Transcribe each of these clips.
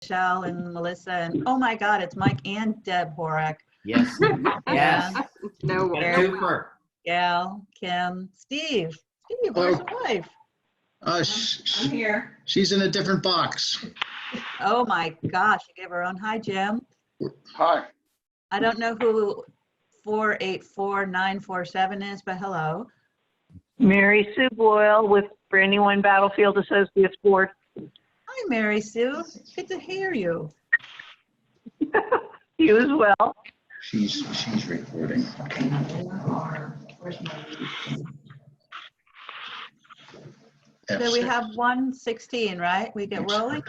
Michelle and Melissa, and oh my God, it's Mike and Deb Horak. Yes. Yeah. Yes. No Get worries. Twofer. Gail, Kim, Steve. Steve, where's the wife? I'm here. She's in a different box. Oh my gosh, she gave her own. Hi, Jim. Hi. I don't know who 484947 is, but hello. Mary Sue Boyle with Brandywine Battlefield Associates Board. Hi, Mary Sue. Good to hear you. You as well. She's recording. So we have 116, right? We get rolling?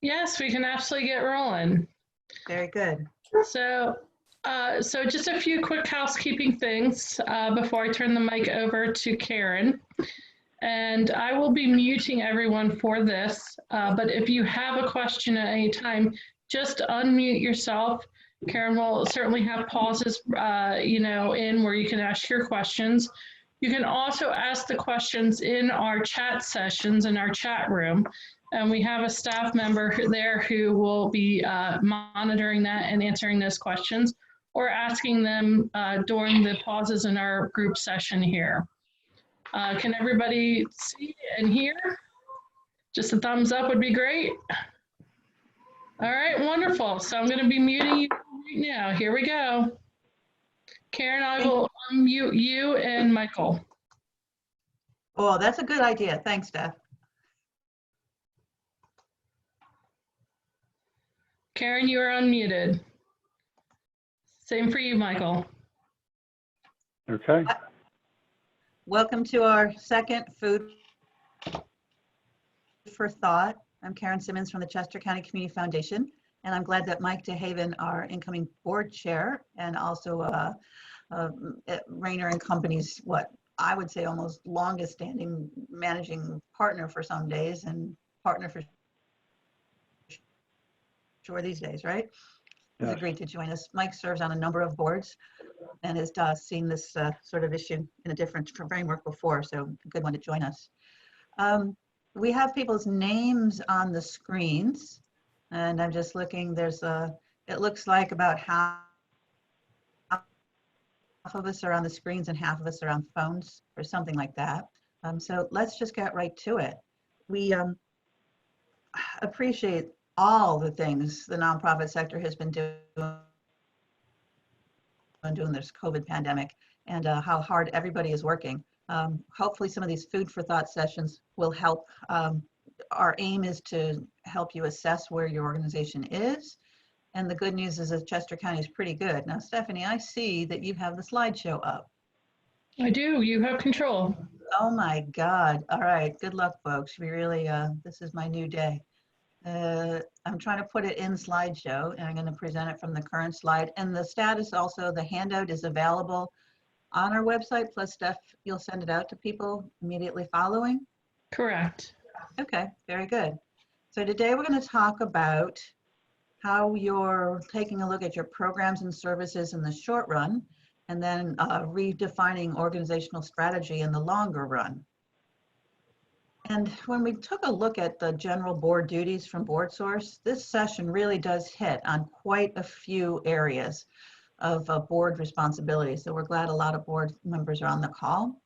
Yes, we can absolutely get rolling. Very good. So just a few quick housekeeping things before I turn the mic over to Karen. And I will be muting everyone for this, but if you have a question at any time, just unmute yourself. Karen will certainly have pauses, in where you can ask your questions. You can also ask the questions in our chat sessions in our chat room. And we have a staff member there who will be monitoring that and answering those questions or asking them during the pauses in our group session here. Can everybody see and hear? Just a thumbs up would be great. All right, wonderful. So I'm going to be muting you right now. Here we go. Karen, I will unmute you and Michael. Oh, that's a good idea. Thanks, Steph. Karen, you are unmuted. Same for you, Michael. Okay. Welcome to our second Food for Thought. I'm Karen Simmons from the Chester County Community Foundation, and I'm glad that Mike DeHaven, our incoming board chair, and also Rayner and Company's, what I would say almost longest standing managing partner for some days and partner for sure these days, right? Has Yes. agreed to join us. Mike serves on a number of boards and has seen this sort of issue in a different framework before, so a good one to join us. We have people's names on the screens, and I'm just looking, it looks like about half of us are on the screens and half of us are on phones or something like that. So let's just get right to it. We appreciate all the things the nonprofit sector has been doing this COVID pandemic and how hard everybody is working. Hopefully some of these food for thought sessions will help. Our aim is to help you assess where your organization is. And the good news is that Chester County is pretty good. Now, Stephanie, I see that you have the slideshow up. I do, you have control. Oh my God. All right, good luck, folks. We really, this is my new day. I'm trying to put it in slideshow and I'm going to present it from the current slide. And the status also, the handout is available on our website, plus Steph, you'll send it out to people immediately following? Correct. Okay, very good. So today we're going to talk about how you're taking a look at your programs and services in the short run, and then redefining organizational strategy in the longer run. And when we took a look at the general board duties from BoardSource, this session really does hit on quite a few areas of board responsibilities. So we're glad a lot of board members are on the call.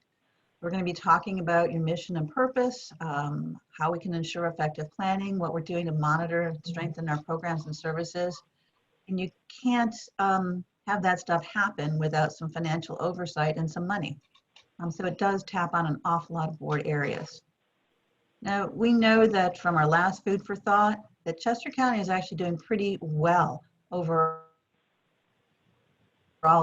We're going to be talking about your mission and purpose, how we can ensure effective planning, what we're doing to monitor and strengthen our programs and services. And you can't have that stuff happen without some financial oversight and some money. So it does tap on an awful lot of board areas. Now, we know that from our last Food for Thought, that Chester County is actually doing pretty well overall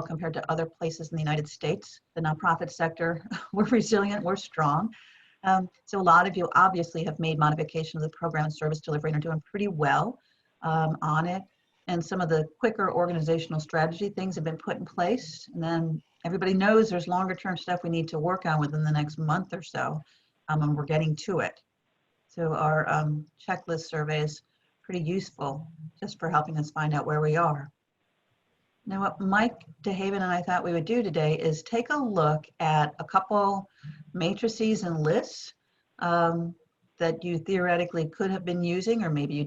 compared to other places in the United States. The nonprofit sector, we're resilient, we're strong. So a lot of you obviously have made modification of the program and service delivery and are doing pretty well on it. And some of the quicker organizational strategy things have been put in place. And then everybody knows there's longer term stuff we need to work on within the next month or so, and we're getting to it. So our checklist survey is pretty useful just for helping us find out where we are. Now, what Mike DeHaven and I thought we would do today is take a look at a couple matrices and lists that you theoretically could have been using, or maybe you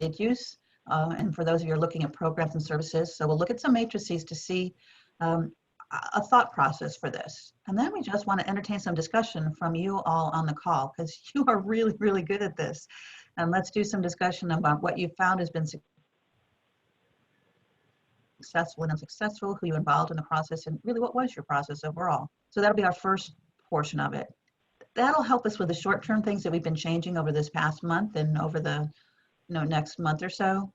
use. And for those of you who are looking at programs and services, so we'll look at some matrices to see a thought process for this. And then we just want to entertain some discussion from you all on the call, because you are really, really good at this. And let's do some discussion about what you found has been successful and unsuccessful, who you involved in the process, and really what was your process overall. So that'll be our first portion of it. That'll help us with the short-term things that we've been changing over this past month and over the next month or so.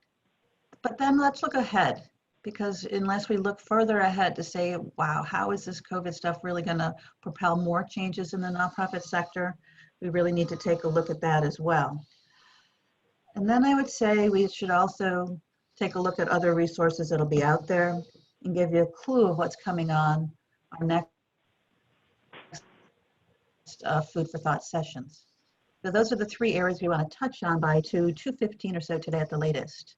But then let's look ahead, because unless we look further ahead to say, wow, how is this COVID stuff really going to propel more changes in the nonprofit sector? We really need to take a look at that as well. And then I would say we should also take a look at other resources that'll be out there and give you a clue of what's coming on our next food for thought sessions. So those are the three areas we want to touch on by 2:15 or so today at the latest.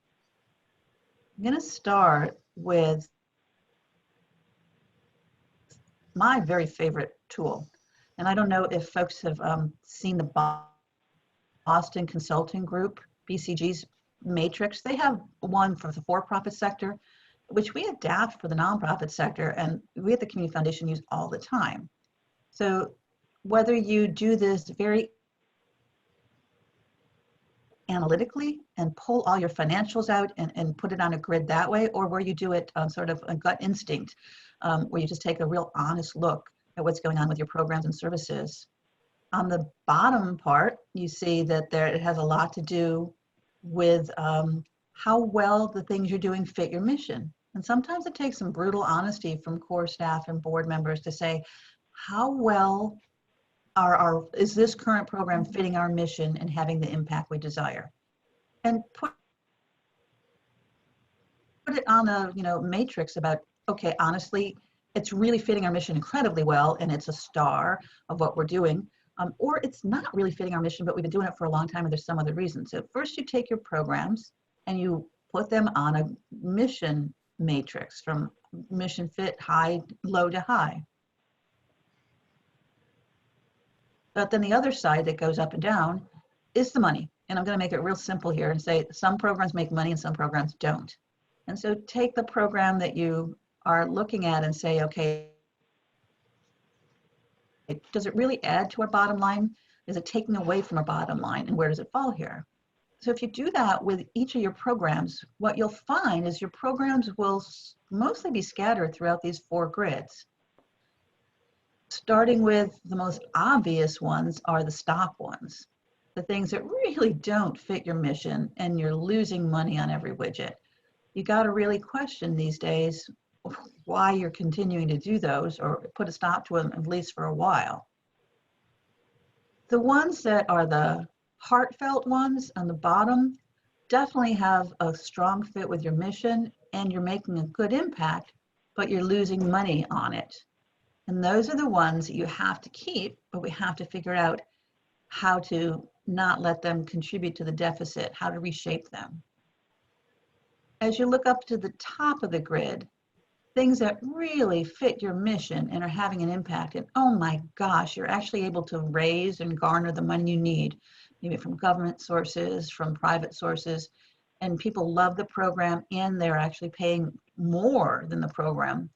I'm going to start with my very favorite tool. And I don't know if folks have seen the Boston Consulting Group, BCG's matrix. They have one for the for-profit sector, which we adapt for the nonprofit sector, and we at the Community Foundation use all the time. So whether you do this very analytically and pull all your financials out and put it on a grid that way, or where you do it sort of a gut instinct, where you just take a real honest look at what's going on with your programs and services. On the bottom part, you see that it has a lot to do with how well the things you're doing fit your mission. And sometimes it takes some brutal honesty from core staff and board members to say, how well is this current program fitting our mission and having the impact we desire? And put it on a matrix about, okay, honestly, it's really fitting our mission incredibly well, and it's a star of what we're doing, or it's not really fitting our mission, but we've been doing it for a long time and there's some other reason. So first you take your programs and you put them on a mission matrix from mission fit low to high. But then the other side that goes up and down is the money. And I'm going to make it real simple here and say some programs make money and some programs don't. And so take the program that you are looking at and say, okay, does it really add to our bottom line? Is it taking away from our bottom line? And where does it fall here? So if you do that with each of your programs, what you'll find is your programs will mostly be scattered throughout these 4 grids. Starting with the most obvious ones are the stop ones, the things that really don't fit your mission and you're losing money on every widget. You got to really question these days why you're continuing to do those, or put a stop to them at least for a while. The ones that are the heartfelt ones on the bottom definitely have a strong fit with your mission and you're making a good impact, but you're losing money on it. And those are the ones that you have to keep, but we have to figure out how to not let them contribute to the deficit, how to reshape them. As you look up to the top of the grid, things that really fit your mission and are having an impact, and oh my gosh, you're actually able to raise and garner the money you need, maybe from government sources, from private sources, and people love the program and they're actually paying more than the program.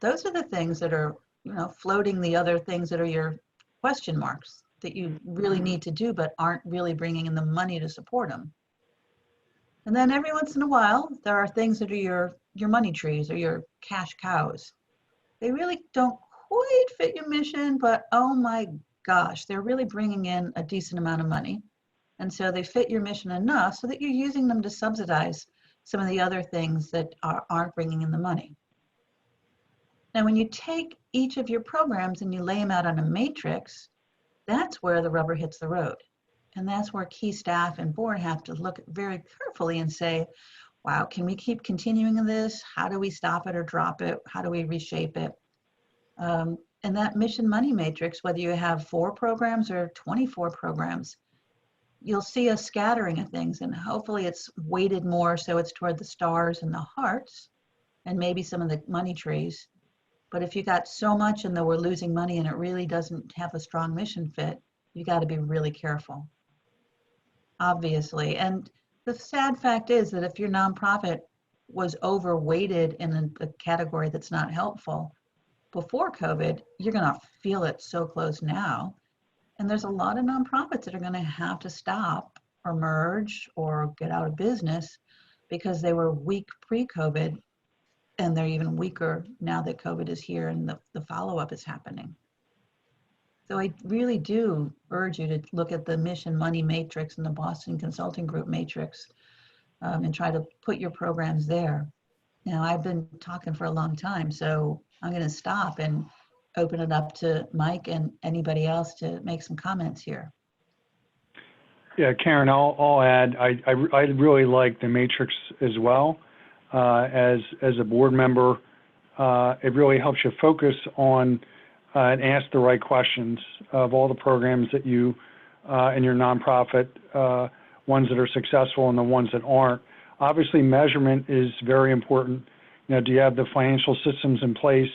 Those are the things that are floating the other things that are your question marks that you really need to do, but aren't really bringing in the money to support them. And then every once in a while, there are things that are your money trees or your cash cows. They really don't quite fit your mission, but oh my gosh, they're really bringing in a decent amount of money. And so they fit your mission enough so that you're using them to subsidize some of the other things that aren't bringing in the money. Now, when you take each of your programs and you lay them out on a matrix, that's where the rubber hits the road. And that's where key staff and board have to look very carefully and say, wow, can we keep continuing this? How do we stop it or drop it? How do we reshape it? And that mission money matrix, whether you have 4 programs or 24 programs, you'll see a scattering of things, and hopefully it's weighted more so it's toward the stars and the hearts and maybe some of the money trees. But if you got so much and we're losing money and it really doesn't have a strong mission fit, you got to be really careful, obviously. And The sad fact is that if your nonprofit was overweighted in a category that's not helpful before COVID, you're going to feel it so close now. And there's a lot of nonprofits that are going to have to stop or merge or get out of business because they were weak pre-COVID, and they're even weaker now that COVID is here and the follow-up is happening. So I really do urge you to look at the mission money matrix and the Boston Consulting Group matrix and try to put your programs there. Now, I've been talking for a long time, so I'm going to stop and open it up to Mike and anybody else to make some comments here. Yeah, Karen, I'll add, I really like the matrix as well. As a board member, it really helps you focus on and ask the right questions of all the programs that you in your nonprofit, ones that are successful and the ones that aren't. Obviously, measurement is very important. You know, do you have the financial systems in place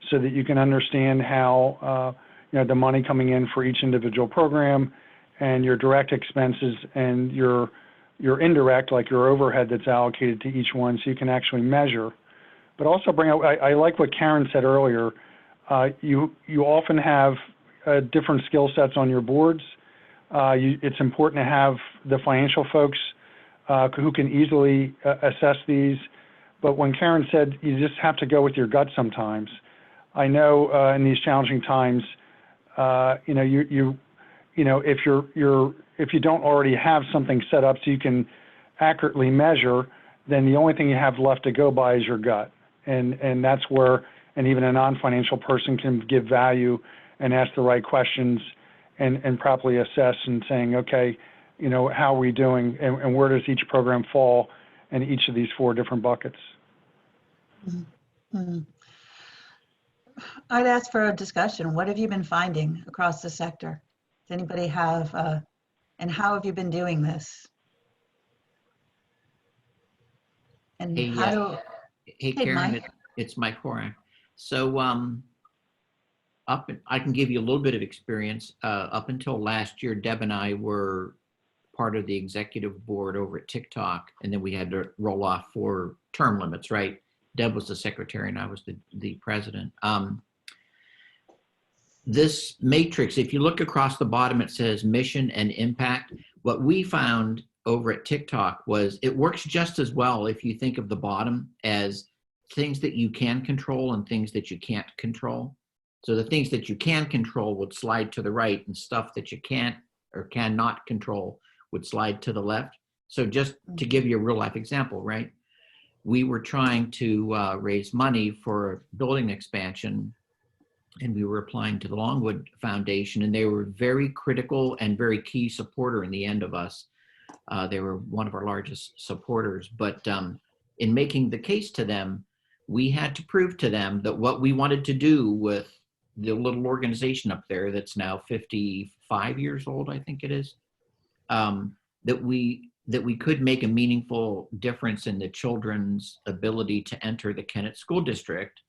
so that you can understand how you know, the money coming in for each individual program and your direct expenses and your indirect, like your overhead that's allocated to each one, so you can actually measure. But also bring up, I like what Karen said earlier. You often have different skill sets on your boards. It's important to have the financial folks who can easily assess these. But when Karen said you just have to go with your gut sometimes, I know in these challenging times, you know, you know, if you don't already have something set up so you can accurately measure, then the only thing you have left to go by is your gut. And that's where, and even a non-financial person can give value and ask the right questions and properly assess and saying, okay, you know, how are we doing and where does each program fall in each of these 4 different buckets? Mm-hmm. I'd ask for a discussion. What have you been finding across the sector? Does anybody have, and how have you been doing this? And Hey, how do, hey Karen, Mike. it's Mike Horan. So I can give you a little bit of experience. Up until last year, Deb and I were part of the executive board over at TikTok, and then we had to roll off for term limits, right? Deb was the secretary and I was the president. This matrix, if you look across the bottom, it says mission and impact. What we found over at TikTok was it works just as well if you think of the bottom as things that you can control and things that you can't control. So the things that you can control would slide to the right, and stuff that you can't or cannot control would slide to the left. So just to give you a real life example, right? We were trying to raise money for building expansion, and we were applying to the Longwood Foundation, and they were very critical and very key supporter in the end of us. They were one of our largest supporters, but in making the case to them, we had to prove to them that what we wanted to do with the little organization up there that's now 55 years old, I think it is, that we could make a meaningful difference in the children's ability to enter the Kennett School District,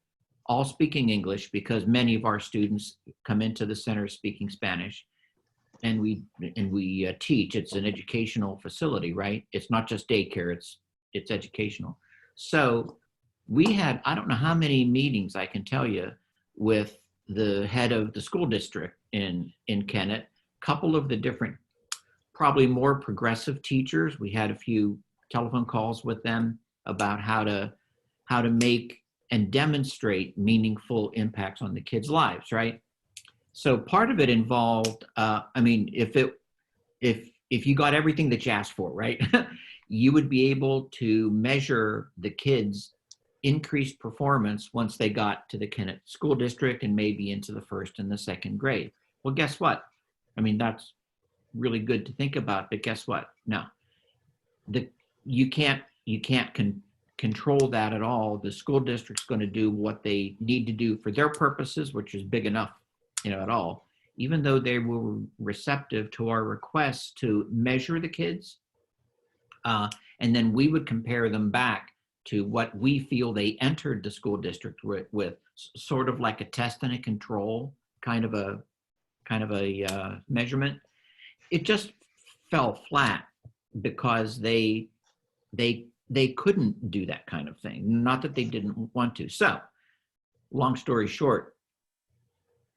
all speaking English, because many of our students come into the center speaking Spanish, and we teach. It's an educational facility, right? It's not just daycare, it's educational. So we had, I don't know how many meetings I can tell you with the head of the school district in Kennett, a couple of the different, probably more progressive teachers. We had a few telephone calls with them about how to make and demonstrate meaningful impacts on the kids' lives, right? So part of it involved, I mean, if you got everything that you asked for, right, you would be able to measure the kids' increased performance once they got to the Kennett School District and maybe into the 1st and the 2nd grade. Well, guess what? I mean, that's really good to think about, but guess what? No, you can't control that at all. The school district's going to do what they need to do for their purposes, which is big enough, you know, at all. Even though they were receptive to our requests to measure the kids, and then we would compare them back to what we feel they entered the school district with, sort of like a test and a control kind of a measurement. It just fell flat because they couldn't do that kind of thing. Not that they didn't want to. So, long story short,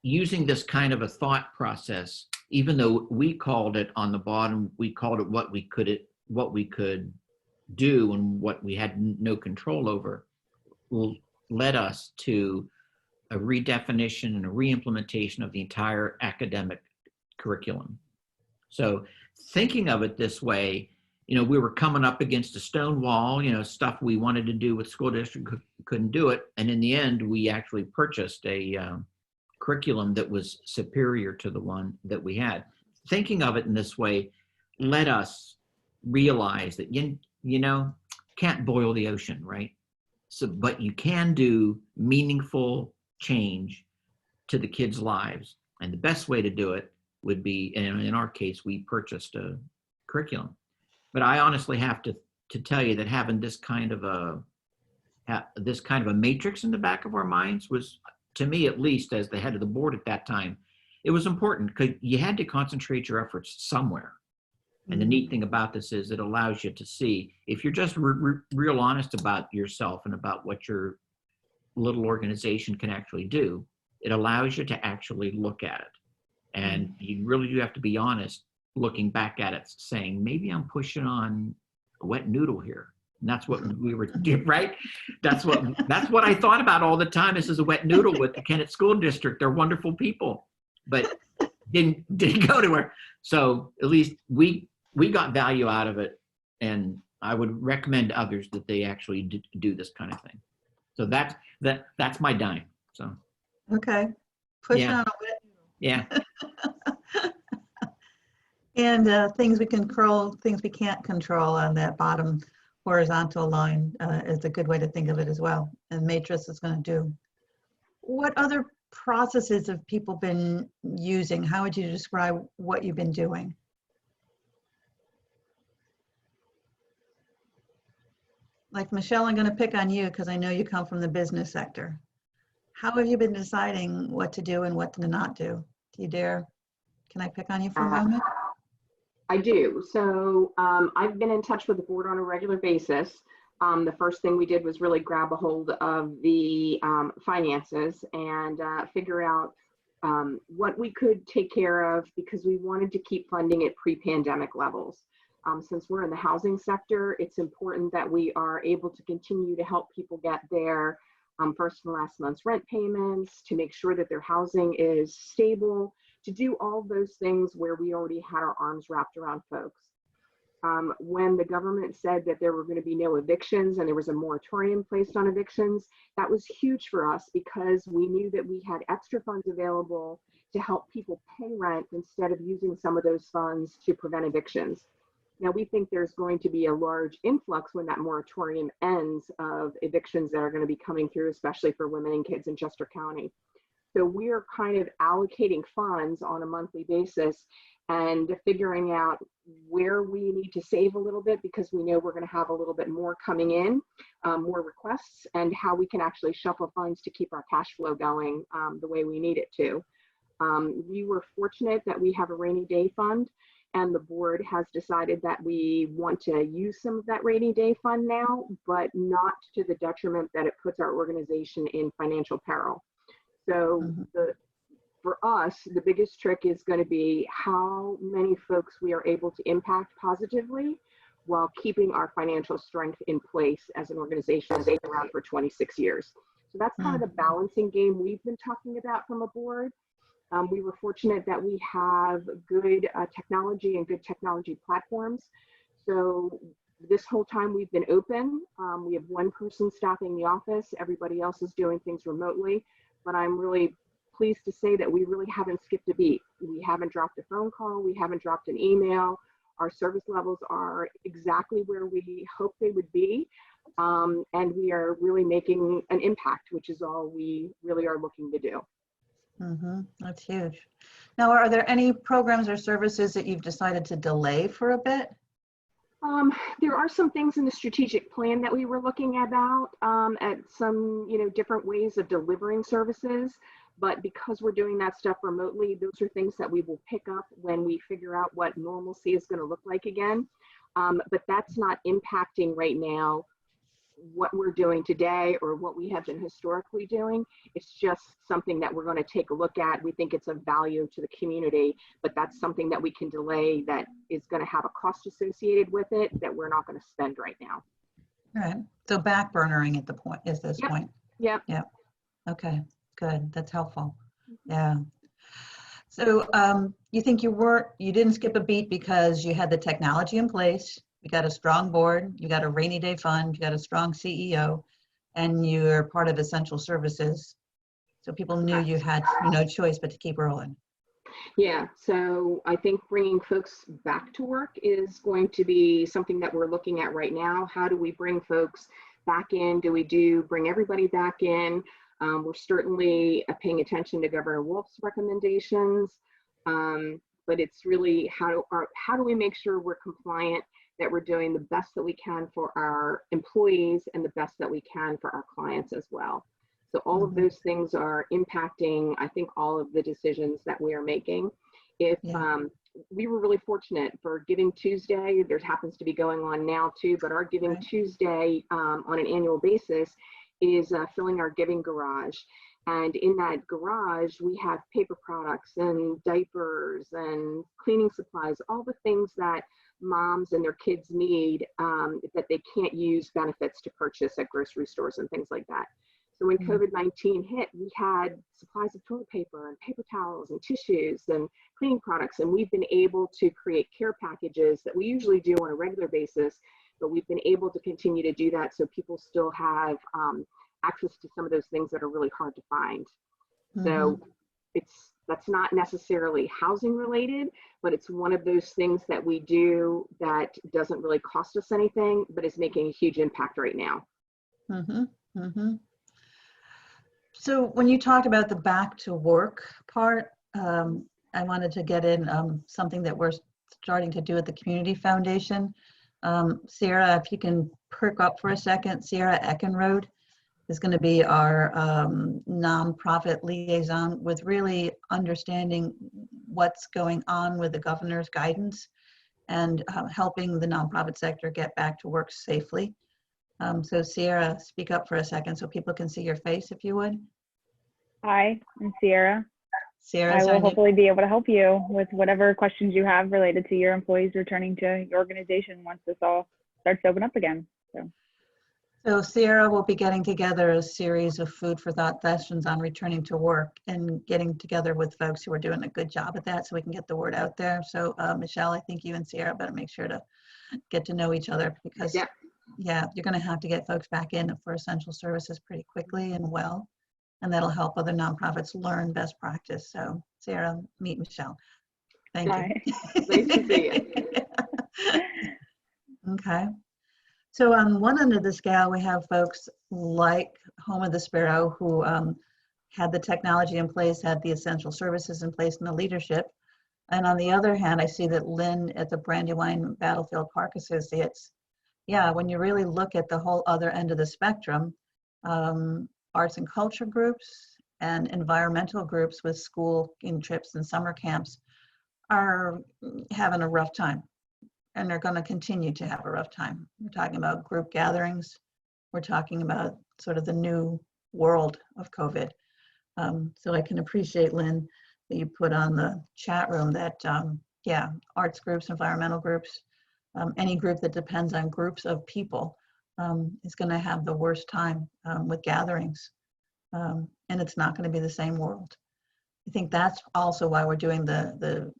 using this kind of a thought process, even though we called it on the bottom, we called it what we could do and what we had no control over, led us to a redefinition and a reimplementation of the entire academic curriculum. So thinking of it this way, we were coming up against a stone wall, stuff we wanted to do with school district, couldn't do it. And in the end, we actually purchased a curriculum that was superior to the one that we had. Thinking of it in this way let us realize that, can't boil the ocean, right? So, but you can do meaningful change to the kids' lives. And the best way to do it would be, in our case, we purchased a curriculum. But I honestly have to tell you that having this kind of a matrix in the back of our minds was, to me at least, as the head of the board at that time, it was important because you had to concentrate your efforts somewhere. And the neat thing about this is it allows you to see, if you're just real honest about yourself and about what your little organization can actually do, it allows you to actually look at it. And you really do have to be honest looking back at it, saying, maybe I'm pushing on a wet noodle here. And that's what we were doing, right? That's what I thought about all the time. This is a wet noodle with the Kennett School District. They're wonderful people, but didn't go to her. So at least we got value out of it. And I would recommend to others that they actually do this kind of thing. So that's my dime. So. Okay. Pushing on a wet noodle. Yeah. And things we control, things we can't control on that bottom horizontal line is a good way to think of it as well. And matrix is going to do. What other processes have people been using? How would you describe what you've been doing? Like Michelle, I'm going to pick on you because I know you come from the business sector. How have you been deciding what to do and what to not do? Do you dare? Can I pick on you for a moment? I do. So I've been in touch with the board on a regular basis. The first thing we did was really grab a hold of the finances and figure out what we could take care of, because we wanted to keep funding at pre-pandemic levels. Since we're in the housing sector, it's important that we are able to continue to help people get their first and last month's rent payments, to make sure that their housing is stable, to do all those things where we already had our arms wrapped around folks. When the government said that there were going to be no evictions and there was a moratorium placed on evictions, that was huge for us because we knew that we had extra funds available to help people pay rent instead of using some of those funds to prevent evictions. Now, we think there's going to be a large influx when that moratorium ends of evictions that are going to be coming through, especially for women and kids in Chester County. So we're kind of allocating funds on a monthly basis and figuring out where we need to save a little bit, because we know we're going to have a little bit more coming in, more requests, and how we can actually shuffle funds to keep our cash flow going the way we need it to. We were fortunate that we have a rainy day fund, and the board has decided that we want to use some of that rainy day fund now, but not to the detriment that it puts our organization in financial peril. So for us, the biggest trick is going to be how many folks we are able to impact positively while keeping our financial strength in place as an organization that's been around for 26 years. So that's kind of the balancing game we've been talking about from a board. We were fortunate that we have good technology and good technology platforms. So this whole time we've been open, we have one person staffing the office. Everybody else is doing things remotely. But I'm really pleased to say that we really haven't skipped a beat. We haven't dropped a phone call. We haven't dropped an email. Our service levels are exactly where we hoped they would be. And we are really making an impact, which is all we really are looking to do. That's huge. Now, are there any programs or services that you've decided to delay for a bit? There are some things in the strategic plan that we were looking about at some, different ways of delivering services. But because we're doing that stuff remotely, those are things that we will pick up when we figure out what normalcy is going to look like again. But that's not impacting right now what we're doing today or what we have been historically doing. It's just something that we're going to take a look at. We think it's of value to the community, but that's something that we can delay that is going to have a cost associated with it that we're not going to spend right now. All right. So back burnering at the point is this Yep. point. Yep. Yeah. Okay. Good. That's helpful. Yeah. So you think you didn't skip a beat because you had the technology in place, you got a strong board, you got a rainy day fund, you got a strong CEO, and you're part of essential services. So people knew you had no choice but to keep rolling. Yeah, so I think bringing folks back to work is going to be something that we're looking at right now. How do we bring folks back in? Do we bring everybody back in? We're certainly paying attention to Governor Wolf's recommendations, but it's really how do we make sure we're compliant, that we're doing the best that we can for our employees and the best that we can for our clients as well. So all of those things are impacting, I think, all of the decisions that we are making. If we were really fortunate for Giving Tuesday, there happens to be going on now too, but our Giving Tuesday on an annual basis is filling our giving garage. And in that garage, we have paper products and diapers and cleaning supplies, all the things that moms and their kids need that they can't use benefits to purchase at grocery stores and things like that. So when COVID-19 hit, we had supplies of toilet paper and paper towels and tissues and cleaning products. And we've been able to create care packages that we usually do on a regular basis, but we've been able to continue to do that so people still have access to some of those things that are really hard to find. So that's not necessarily housing related, but it's one of those things that we do that doesn't really cost us anything, but is making a huge impact right now. So when you talked about the back to work part, I wanted to get in something that we're starting to do at the Community Foundation. Sierra, if you can perk up for a second, Sierra Eckenrode is going to be our nonprofit liaison with really understanding what's going on with the governor's guidance and helping the nonprofit sector get back to work safely. So Sierra, speak up for a second so people can see your face, if you would. Hi, I'm Sierra. Sierra, I will hopefully be able to help you with whatever questions you have related to your employees returning to your organization once this all starts to open up again. So Sierra will be getting together a series of food for thought sessions on returning to work and getting together with folks who are doing a good job at that so we can get the word out there. So Michelle, I think you and Sierra better make sure to get to know each other because you're going to have to get folks back in for essential services pretty quickly and well, and that'll help other nonprofits learn best practice. So Sierra, meet Michelle. Thank you. Nice to see you. Okay. So on one end of the scale, we have folks like Home of the Sparrow who had the technology in place, had the essential services in place and the leadership. And on the other hand, I see that Lynn at the Brandywine Battlefield Park Associates, when you really look at the whole other end of the spectrum, arts and culture groups and environmental groups with school trips and summer camps are having a rough time. And they're going to continue to have a rough time. We're talking about group gatherings. We're talking about sort of the new world of COVID. So I can appreciate, Lynn, that you put on the chat room that, arts groups, environmental groups, any group that depends on groups of people is going to have the worst time with gatherings. And it's not going to be the same world. I think that's also why we're doing the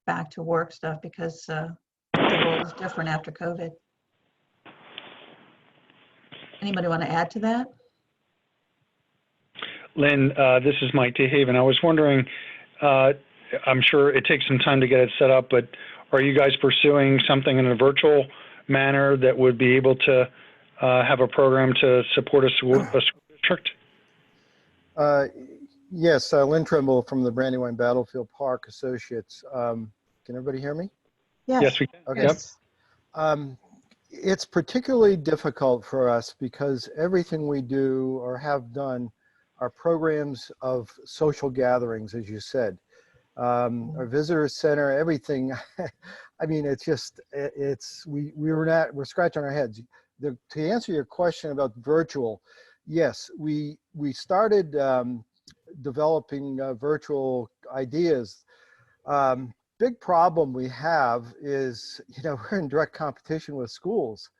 back to work stuff, because the world is different after COVID. Anybody want to add to that? Lynn, this is Mike DeHaven. I was wondering, I'm sure it takes some time to get it set up, but are you guys pursuing something in a virtual manner that would be able to have a program to support a school district? Yes, Lynn Trimble from the Brandywine Battlefield Park Associates. Can everybody hear me? Yes, we can. Okay. Yes. It's particularly difficult for us because everything we do or have done are programs of social gatherings, as you said. Our visitor center, everything. I mean, it's just, we're scratching our heads. To answer your question about virtual, yes, we started developing virtual ideas. Big problem we have is, we're in direct competition with schools.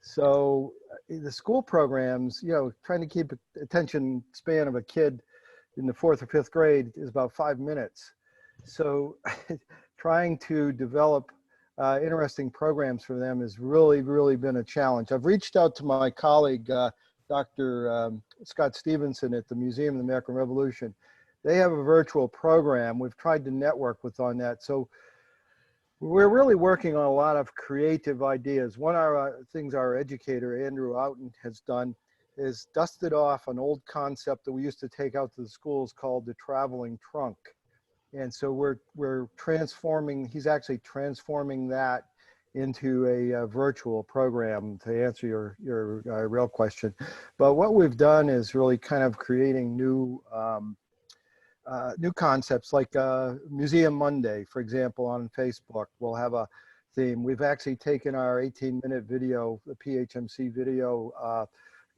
So the school programs, trying to keep attention span of a kid in the 4th or 5th grade is about 5 minutes. So trying to develop interesting programs for them has really, really been a challenge. I've reached out to my colleague, Dr. Scott Stevenson at the Museum of the American Revolution. They have a virtual program. We've tried to network with on that. So we're really working on a lot of creative ideas. One of our things our educator, Andrew Outen, has done is dusted off an old concept that we used to take out to the schools called the traveling trunk. And so we're transforming, he's actually transforming that into a virtual program to answer your real question. But what we've done is really kind of creating new concepts like Museum Monday, for example, on Facebook. We'll have a theme. We've actually taken our 18-minute video, the PHMC video,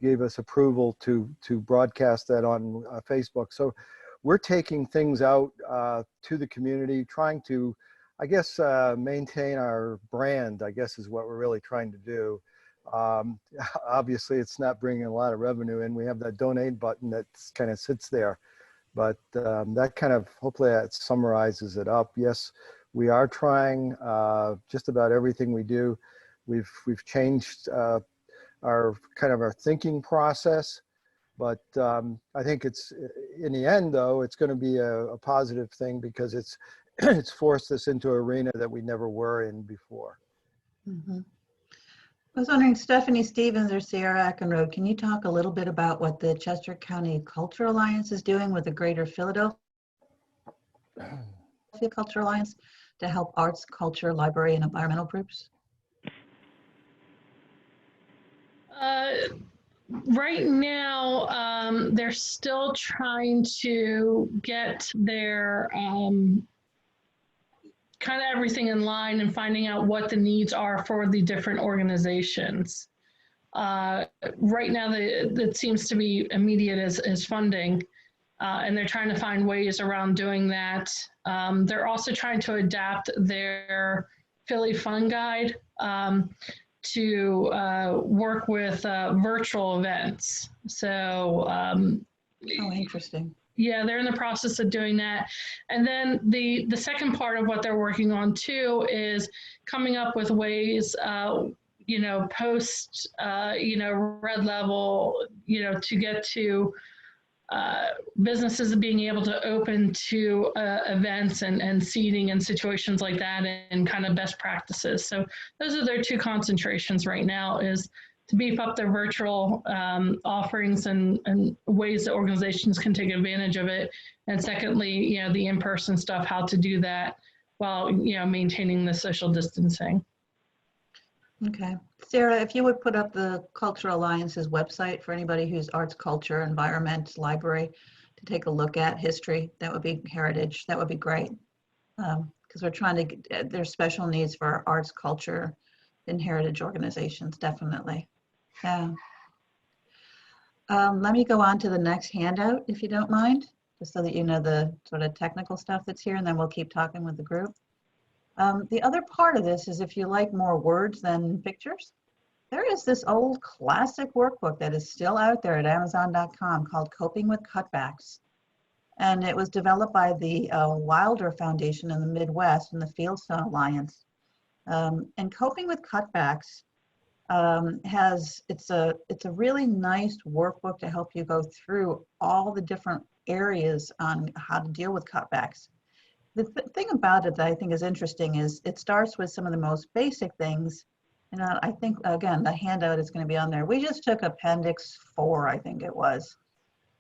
gave us approval to broadcast that on Facebook. So we're taking things out to the community, trying to, I guess, maintain our brand, I guess is what we're really trying to do. Obviously, it's not bringing a lot of revenue in. We have that donate button that kind of sits there. But that kind of, hopefully that summarizes it up. Yes, we are trying just about everything we do. We've changed our thinking process. But I think it's, in the end, though, it's going to be a positive thing because it's forced us into an arena that we never were in before. Mm-hmm. I was wondering, Stephanie Stevens or Sierra Ackenroad, can you talk a little bit about what the Chester County Culture Alliance is doing with the Greater Philadelphia Culture Alliance to help arts, culture, library, and environmental groups? Right now, they're still trying to get their kind of everything in line and finding out what the needs are for the different organizations. Right now, that seems to be immediate as funding, and they're trying to find ways around doing that. They're also trying to adapt their Philly Fun Guide to work with virtual events. So, oh, interesting. Yeah, they're in the process of doing that. And then the second part of what they're working on too is coming up with ways, post, red level, to get to businesses being able to open to events and seating and situations like that and kind of best practices. So those are their two concentrations right now, is to beef up their virtual offerings and ways that organizations can take advantage of it. And secondly, the in-person stuff, how to do that while, maintaining the social distancing. Okay. Sarah, if you would put up the Cultural Alliance's website for anybody who's arts, culture, environment, library to take a look at, history, that would be heritage, that would be great. Because we're trying to get, there's special needs for arts, culture, and heritage organizations, definitely. Yeah. Let me go on to the next handout, if you don't mind, just so that you know the sort of technical stuff that's here, and then we'll keep talking with the group. The other part of this is if you like more words than pictures, there is this old classic workbook that is still out there at Amazon.com called Coping with Cutbacks. And it was developed by the Wilder Foundation in the Midwest and the Fieldstone Alliance. And Coping with Cutbacks it's a really nice workbook to help you go through all the different areas on how to deal with cutbacks. The thing about it that I think is interesting is it starts with some of the most basic things. And I think, again, the handout is going to be on there. We just took Appendix 4, I think it was.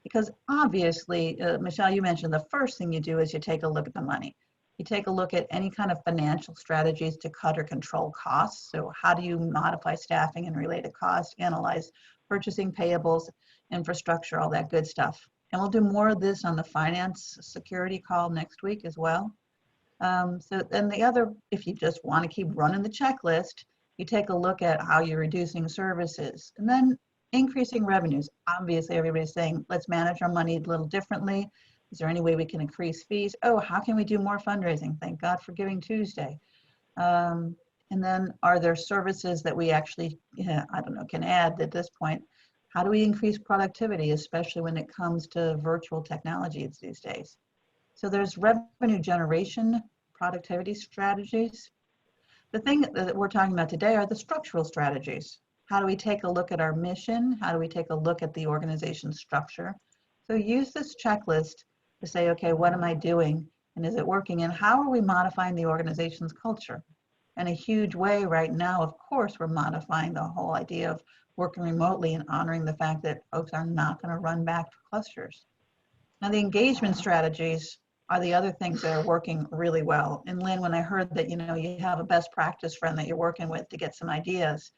Because obviously, Michelle, you mentioned the first thing you do is you take a look at the money. You take a look at any kind of financial strategies to cut or control costs. So how do you modify staffing and related costs, analyze purchasing, payables, infrastructure, all that good stuff. And we'll do more of this on the finance security call next week as well. So then the other, if you just want to keep running the checklist, you take a look at how you're reducing services and then increasing revenues. Obviously, everybody's saying, let's manage our money a little differently. Is there any way we can increase fees? Oh, how can we do more fundraising? Thank God for Giving Tuesday. And then are there services that we actually, I don't know, can add at this point? How do we increase productivity, especially when it comes to virtual technologies these days? So there's revenue generation, productivity strategies. The thing that we're talking about today are the structural strategies. How do we take a look at our mission? How do we take a look at the organization structure? So use this checklist to say, okay, what am I doing? And is it working? And how are we modifying the organization's culture? In a huge way right now, of course, we're modifying the whole idea of working remotely and honoring the fact that folks are not going to run back to clusters. Now, the engagement strategies are the other things that are working really well. And Lynn, when I heard that, you have a best practice friend that you're working with to get some ideas,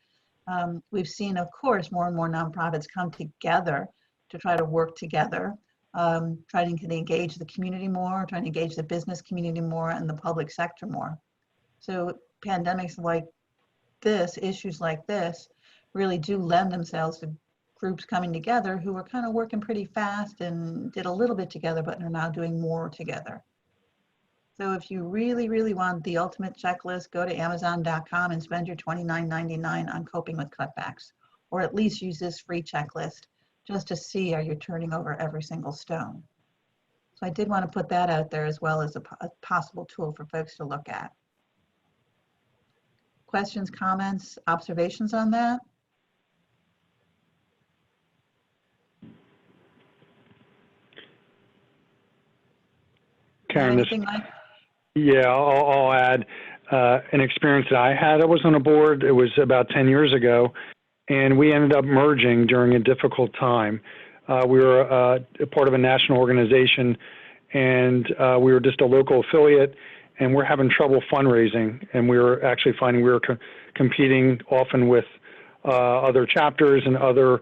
we've seen, of course, more and more nonprofits come together to try to work together, trying to engage the community more, trying to engage the business community more and the public sector more. So pandemics like this, issues like this, really do lend themselves to groups coming together who were kind of working pretty fast and did a little bit together, but are now doing more together. So if you really, really want the ultimate checklist, go to Amazon.com and spend your $29.99 on coping with cutbacks, or at least use this free checklist just to see, are you turning over every single stone? So I did want to put that out there as well as a possible tool for folks to look at. Questions, comments, observations on that? Karen, Yeah, I'll add an experience that I had. I was on a board, it was about 10 years ago, and we ended up merging during a difficult time. We were a part of a national organization, and we were just a local affiliate, and we're having trouble fundraising, and we were actually finding we were competing often with other chapters and other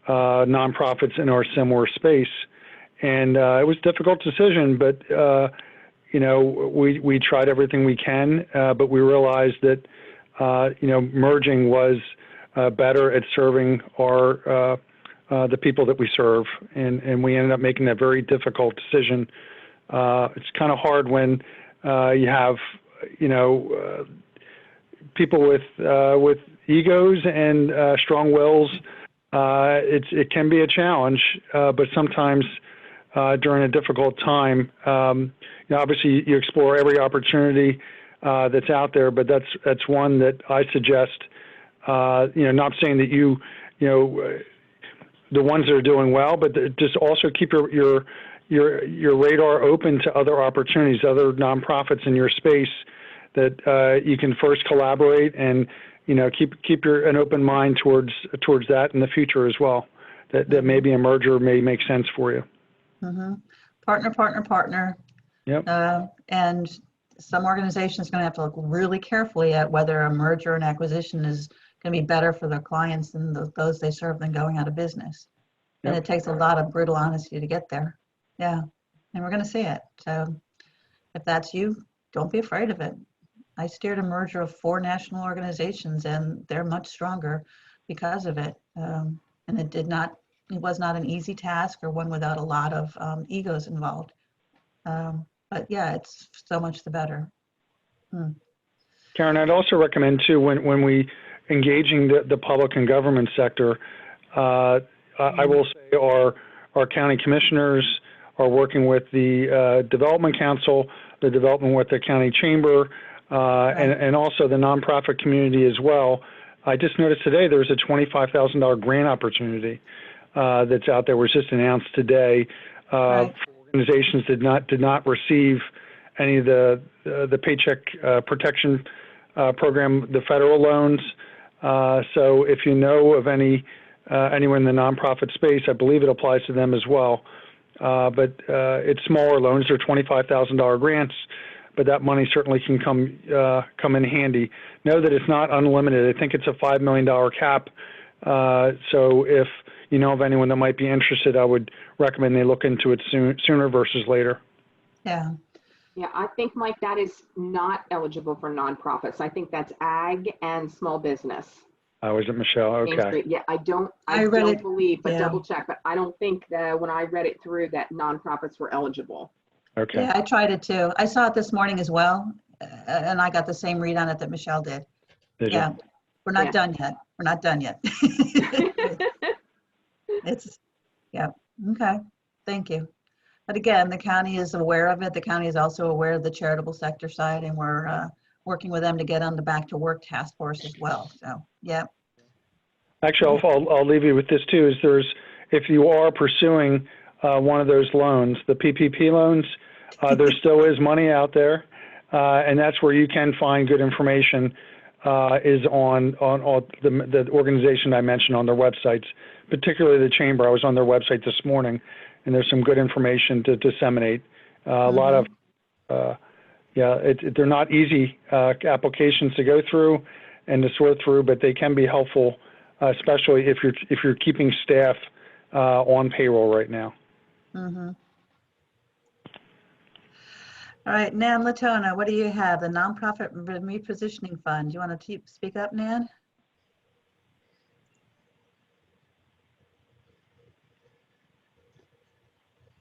nonprofits in our similar space. And it was a difficult decision, but we tried everything we can, but we realized that merging was better at serving our the people that we serve, and we ended up making that very difficult decision. It's kind of hard when you have people with egos and strong wills. It can be a challenge, but sometimes during a difficult time, obviously you explore every opportunity that's out there, but that's one that I suggest. Not saying that the ones that are doing well, but just also keep your radar open to other opportunities, other nonprofits in your space that you can first collaborate and keep an open mind towards that in the future as well. That maybe a merger may make sense for you. Mm-hmm. Partner. Yep. And some organizations are going to have to look really carefully at whether a merger and acquisition is going to be better for their clients than those they serve than going out of business. Yep. And it takes a lot of brutal honesty to get there. Yeah. And we're going to see it. So if that's you, don't be afraid of it. I steered a merger of 4 national organizations, and they're much stronger because of it. And it was not an easy task or one without a lot of egos involved. But yeah, it's so much the better. Karen, I'd also recommend too, when we engaging the public and government sector, I will say our county commissioners are working with the Development Council, the development with the county chamber, and also the nonprofit community as well. I just noticed today there's a $25,000 grant opportunity that's out there. Was just announced today for organizations did not receive any of the Paycheck Protection Program, the federal loans. So if you know of anyone in the nonprofit space, I believe it applies to them as well. But it's smaller loans. They're $25,000 grants, but that money certainly can come in handy. Know that it's not unlimited. I think it's a $5 million cap. So if you know of anyone that might be interested, I would recommend they look into it sooner versus later. Yeah. Yeah, I think, Mike, that is not eligible for nonprofits. I think that's ag and small business. Oh, is it Michelle? Main Okay. Street. Yeah, I I read don't it, believe, but yeah. double check, but I don't think that when I read it through that nonprofits were eligible. Okay. Yeah, I tried it too. I saw it this morning as well, and I got the same read on it that Michelle did. Did you? Yeah, we're not Yeah. done yet. We're not done yet. It's, yeah, okay, thank you. But again, the county is aware of it. The county is also aware of the charitable sector side, and we're working with them to get on the back to work task force as well. So, yeah. Actually, I'll leave you with this too, is if you are pursuing one of those loans, the PPP loans, there still is money out there, and that's where you can find good information, is on the organization I mentioned on their websites, particularly the chamber. I was on their website this morning, and there's some good information to disseminate. A lot of, they're not easy applications to go through and to sort through, but they can be helpful, especially if you're keeping staff on payroll right now. Mm-hmm. All right, Nan Latona, what do you have? The Nonprofit Repositioning Fund. Do you want to speak up, Nan?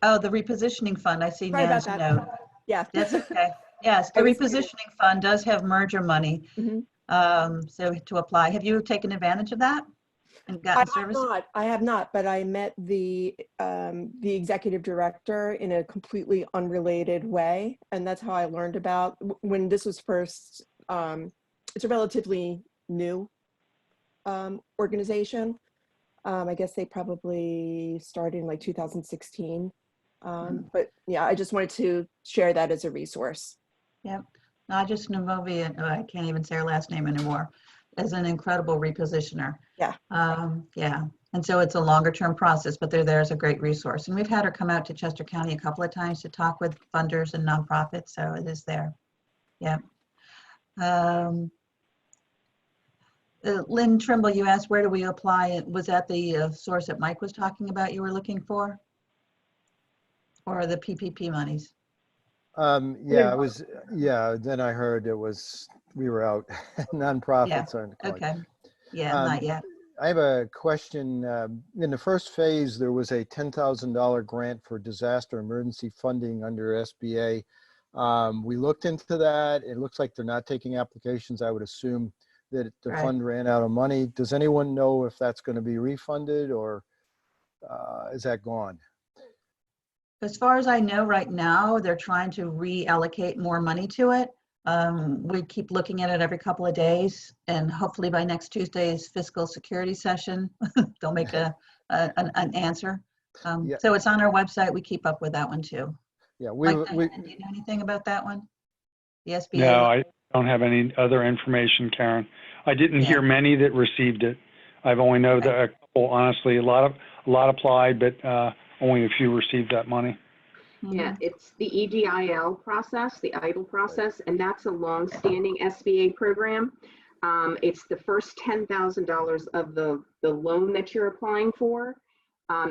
Oh, the Repositioning Fund. I see Sorry about Nan's that. note. Yeah. That's okay. Yes, the Repositioning Fund does have merger money. So to apply, have you taken advantage of that and gotten service? I have not, but I met the executive director in a completely unrelated way, and that's how I learned about when this was first. It's a relatively new organization. I guess they probably started in like 2016. But yeah, I just wanted to share that as a resource. Yep. Najis Namovi, I can't even say her last name anymore, is an incredible repositioner. Yeah. Yeah. And so it's a longer term process, but they're there as a great resource. And we've had her come out to Chester County a couple of times to talk with funders and nonprofits. So it is there. Yeah. Lynn Trimble, you asked, where do we apply? Was that the source that Mike was talking about you were looking for? Or the PPP monies? Yeah, it was, then I heard we were out. Nonprofits aren't quite. Okay. Yeah, not yet. I have a question. In the first phase, there was a $10,000 grant for disaster emergency funding under SBA. We looked into that. It looks like they're not taking applications. I would assume that the fund ran out of money. Does anyone know if that's going to be refunded, or is that gone? As far as I know right now, they're trying to reallocate more money to it. We keep looking at it every couple of days, and hopefully by next Tuesday's fiscal security session, they'll make an answer. So it's on our website. We keep up with that one too. Yeah, do you know anything about that one? The SBA? No, I don't have any other information, Karen. I didn't hear many that received it. I've only know that a couple, honestly, a lot applied, but only a few received that money. Yeah, it's the EDIL process, the EIDL process, and that's a long-standing SBA program. It's the first $10,000 of the loan that you're applying for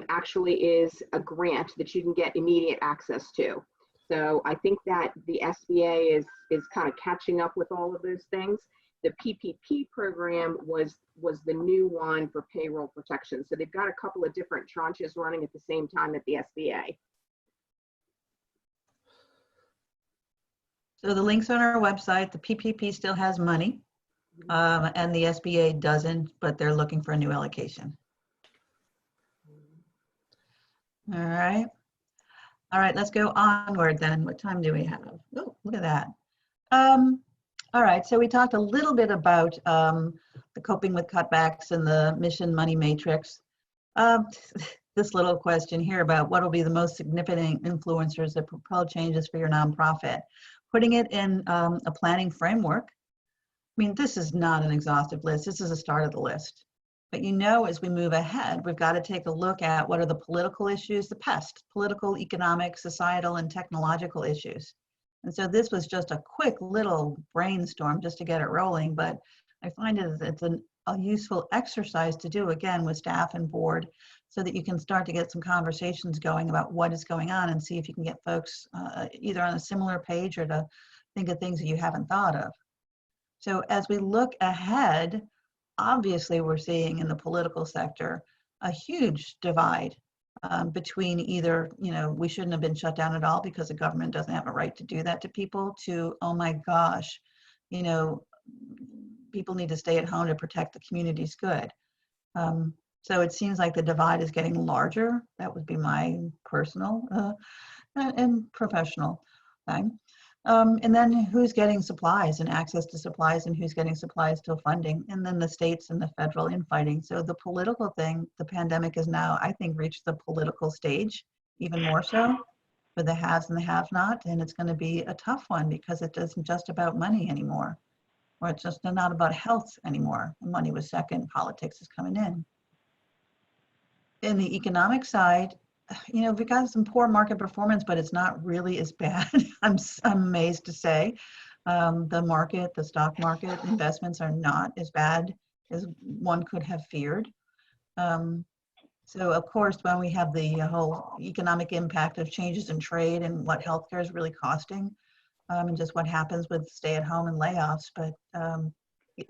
actually is a grant that you can get immediate access to. So I think that the SBA is kind of catching up with all of those things. The PPP program was the new one for payroll protection. So they've got a couple of different tranches running at the same time at the SBA. So the link's on our website. The PPP still has money, and the SBA doesn't, but they're looking for a new allocation. All right. All right, let's go onward then. What time do we have? Oh, look at that. All right, so we talked a little bit about the coping with cutbacks and the mission money matrix. This little question here about what will be the most significant influencers that propel changes for your nonprofit. Putting it in a planning framework. I mean, this is not an exhaustive list. This is a start of the list. But as we move ahead, we've got to take a look at what are the political issues, the pest, political, economic, societal, and technological issues. And so this was just a quick little brainstorm just to get it rolling, but I find it's a useful exercise to do, again, with staff and board, so that you can start to get some conversations going about what is going on and see if you can get folks either on a similar page or to think of things that you haven't thought of. So as we look ahead, obviously we're seeing in the political sector a huge divide between either, we shouldn't have been shut down at all because the government doesn't have a right to do that to people, to, oh my gosh, people need to stay at home to protect the community's good. So it seems like the divide is getting larger. That would be my personal and professional thing. And then who's getting supplies and access to supplies, and who's getting supplies to funding, and then the states and the federal infighting. So the political thing, the pandemic is now, I think, reached the political stage, even more so for the haves and the have-not. And it's going to be a tough one because it isn't just about money anymore, or it's just not about health anymore. Money was second, politics is coming in. In the economic side, we've got some poor market performance, but it's not really as bad. I'm amazed to say. The stock market investments are not as bad as one could have feared. So of course, when we have the whole economic impact of changes in trade and what healthcare is really costing, and just what happens with stay-at-home and layoffs, but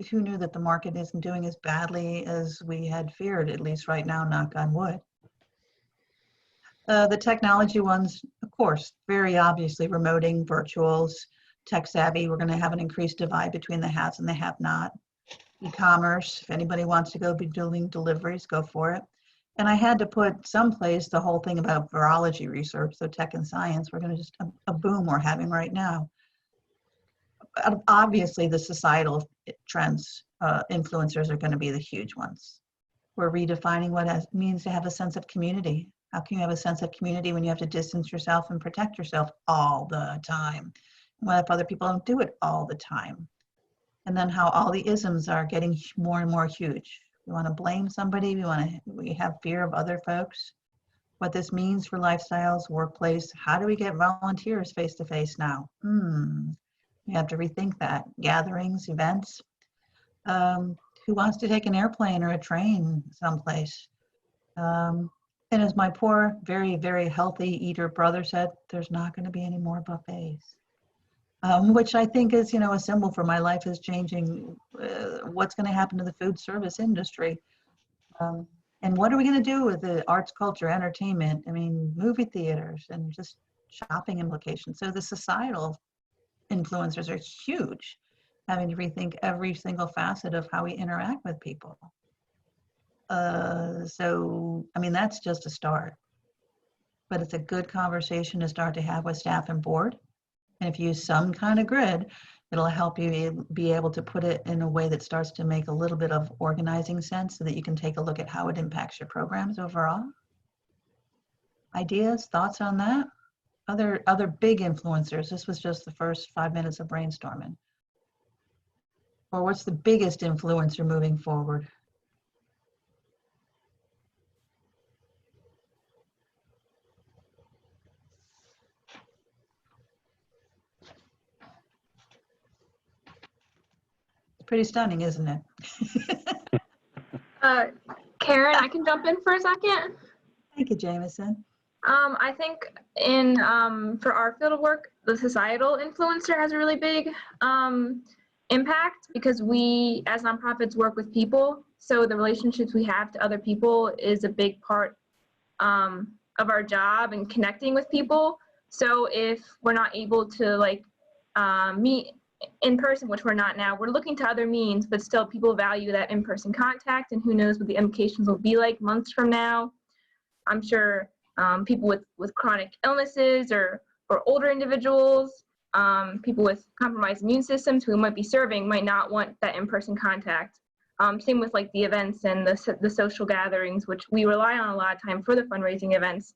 who knew that the market isn't doing as badly as we had feared, at least right now, knock on wood. The technology ones, of course, very obviously remoting, virtuals, tech savvy. We're going to have an increased divide between the haves and the have-not. E-commerce, if anybody wants to go be doing deliveries, go for it. And I had to put someplace the whole thing about virology research, so tech and science. We're going to just a boom we're having right now. Obviously, the societal trends, influencers are going to be the huge ones. We're redefining what it means to have a sense of community. How can you have a sense of community when you have to distance yourself and protect yourself all the time? What if other people don't do it all the time? And then how all the isms are getting more and more huge. We want to blame somebody. We have fear of other folks. What this means for lifestyles, workplace. How do we get volunteers face to face now? We have to rethink that. Gatherings, events. Who wants to take an airplane or a train someplace? And as my poor, very, very healthy eater brother said, there's not going to be any more buffets, which I think is, a symbol for my life is changing. What's going to happen to the food service industry? And what are we going to do with the arts, culture, entertainment? I mean, movie theaters and just shopping implications. So the societal influencers are huge, having to rethink every single facet of how we interact with people. So, I mean, that's just a start, but it's a good conversation to start to have with staff and board. And if you use some kind of grid, it'll help you be able to put it in a way that starts to make a little bit of organizing sense so that you can take a look at how it impacts your programs overall. Ideas, thoughts on that? Other big influencers. This was just the first 5 minutes of brainstorming. Or what's the biggest influencer moving forward? Pretty stunning, isn't it? Karen, I can jump in for a second. Thank you, Jameson. I think for our field of work, the societal influencer has a really big impact because we, as nonprofits, work with people. So the relationships we have to other people is a big part of our job and connecting with people. So if we're not able to meet in person, which we're not now, we're looking to other means, but still people value that in-person contact, and who knows what the implications will be like months from now. I'm sure people with chronic illnesses or older individuals, people with compromised immune systems who might be serving might not want that in-person contact. Same with the events and the social gatherings, which we rely on a lot of time for the fundraising events.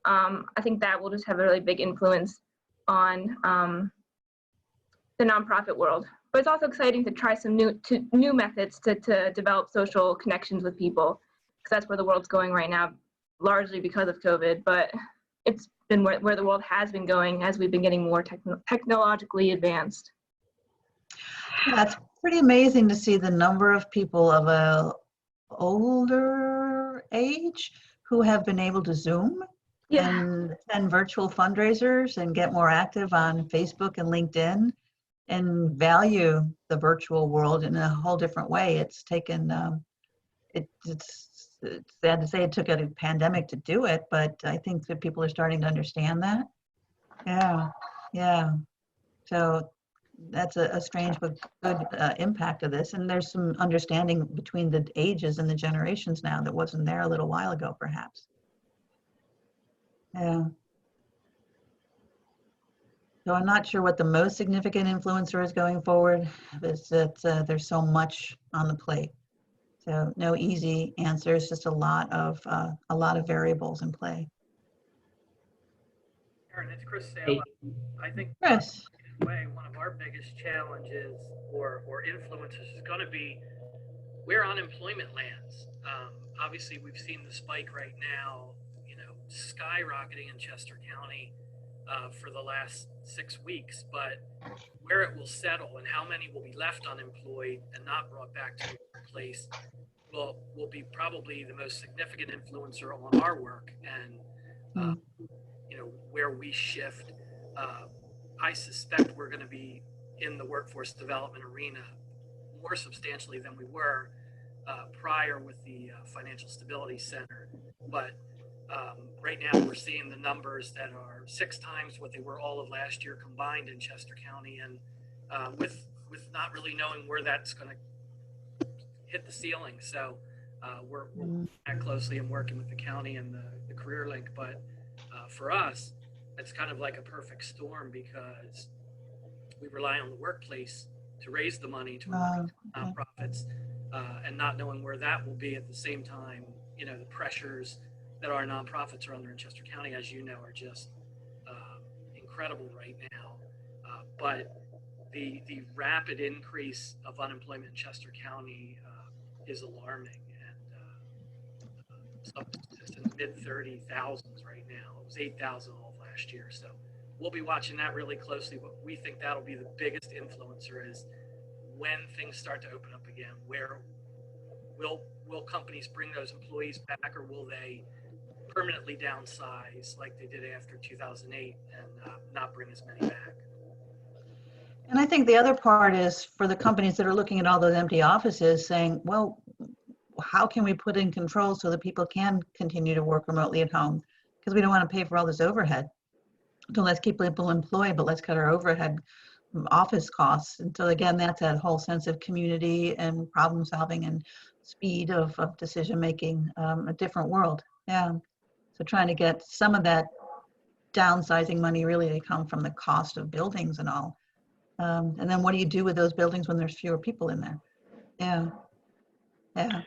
I think that will just have a really big influence on the nonprofit world. But it's also exciting to try some new methods to develop social connections with people, because that's where the world's going right now, largely because of COVID, but it's been where the world has been going as we've been getting more technologically advanced. Yeah, it's pretty amazing to see the number of people of a older age who have been able to Zoom Yeah. and attend virtual fundraisers and get more active on Facebook and LinkedIn and value the virtual world in a whole different way. It's taken, it's sad to say it took a pandemic to do it, but I think that people are starting to understand that. Yeah, yeah. So that's a strange but good impact of this. And there's some understanding between the ages and the generations now that wasn't there a little while ago, perhaps. Yeah. So I'm not sure what the most significant influencer is going forward. It's that there's so much on the plate. So no easy answers, just a lot of variables in play. Karen, it's Chris Sale. I think Chris. in a way, one of our biggest challenges or influences is going to be where unemployment lands. Obviously, we've seen the spike right now, skyrocketing in Chester County for the last 6 weeks, but where it will settle and how many will be left unemployed and not brought back to the workplace will be probably the most significant influencer on our work and where we shift. I suspect we're going to be in the workforce development arena more substantially than we were prior with the Financial Stability Center. But right now we're seeing the numbers that are 6 times what they were all of last year combined in Chester County, and with not really knowing where that's going to hit the ceiling. So we're that closely and working with the county and the Career Link. But for us, it's kind of like a perfect storm because we rely on the workplace to raise the money to nonprofits, and not knowing where that will be at the same time. The pressures that our nonprofits are under in Chester County, as you know, are just incredible right now. But the rapid increase of unemployment in Chester County is alarming, and it's in the mid-30,000s right now. It was 8,000 all of last year. So we'll be watching that really closely, but we think that'll be the biggest influencer is when things start to open up again. Where will companies bring those employees back, or will they permanently downsize like they did after 2008 and not bring as many back? And I think the other part is for the companies that are looking at all those empty offices saying, well, how can we put in control so that people can continue to work remotely at home? Because we don't want to pay for all this overhead. So let's keep people employed, but let's cut our overhead office costs. And so again, that's that whole sense of community and problem solving and speed of decision making, a different world. Yeah. So trying to get some of that downsizing money really to come from the cost of buildings and all. And then what do you do with those buildings when there's fewer people in there? Yeah. Yeah.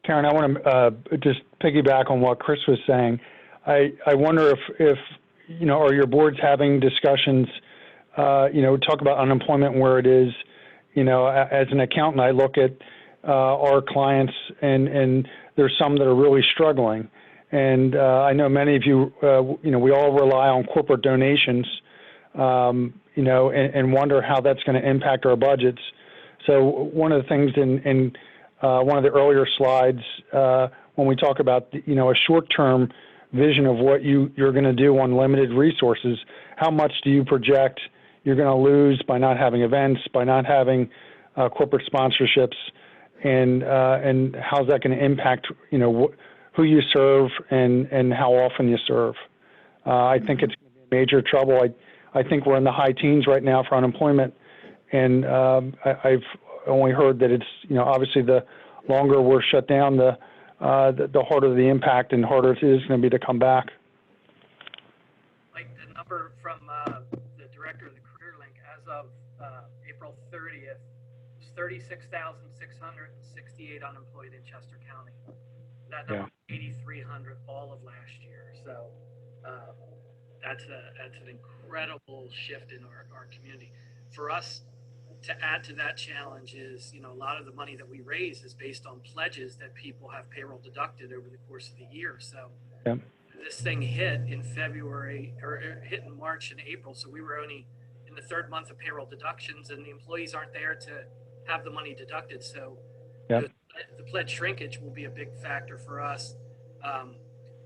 Karen, I want to just piggyback on what Chris was saying. I wonder if are your boards having discussions, talk about unemployment where it is. As an accountant, I look at our clients and there's some that are really struggling. And I know many of you, we all rely on corporate donations, and wonder how that's going to impact our budgets. So one of the things in one of the earlier slides, when we talk about, a short-term vision of what you're going to do on limited resources, how much do you project you're going to lose by not having events, by not having corporate sponsorships, and how's that going to impact, who you serve and how often you serve? I think it's going to be major trouble. I think we're in the high teens right now for unemployment, and I've only heard that it's, obviously the longer we're shut down, the harder the impact and harder it is going to be to come back. Like the number from the director of the Career Link as of April 30th was 36,668 unemployed in Chester County. That number was 8,300 all of last year. So that's an incredible shift in our community. For us to add to that challenge is, a lot of the money that we raise is based on pledges that people have payroll deducted over the course of the year. So this thing hit in February, or hit in March and April. So we were only in the third month of payroll deductions, and the employees aren't there to have the money deducted. So Yep. the pledge shrinkage will be a big factor for us.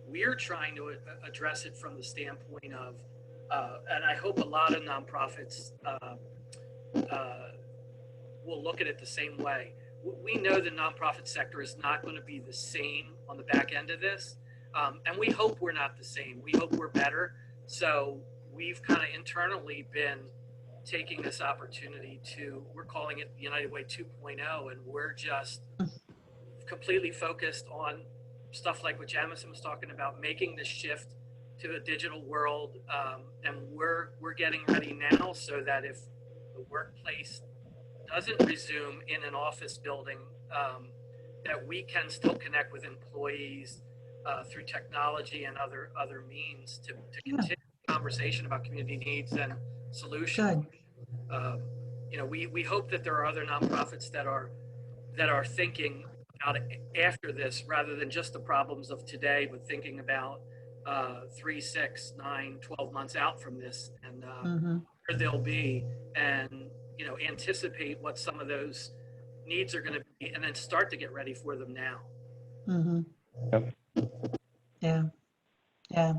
We're trying to address it from the standpoint of, and I hope a lot of nonprofits will look at it the same way. We know the nonprofit sector is not going to be the same on the back end of this. And we hope we're not the same. We hope we're better. So we've kind of internally been taking this opportunity we're calling it the United Way 2.0, and we're just completely focused on stuff like what Jamison was talking about, making the shift to a digital world. And we're getting ready now so that if the workplace doesn't resume in an office building, that we can still connect with employees through technology and other means to continue the conversation about community needs and solutions. We hope that there are other nonprofits that are thinking about it after this, rather than just the problems of today, but thinking about 3, 6, 9, 12 months out from this, and where they'll be, and anticipate what some of those needs are going to be, and then start to get ready for them now. Yep. Yeah,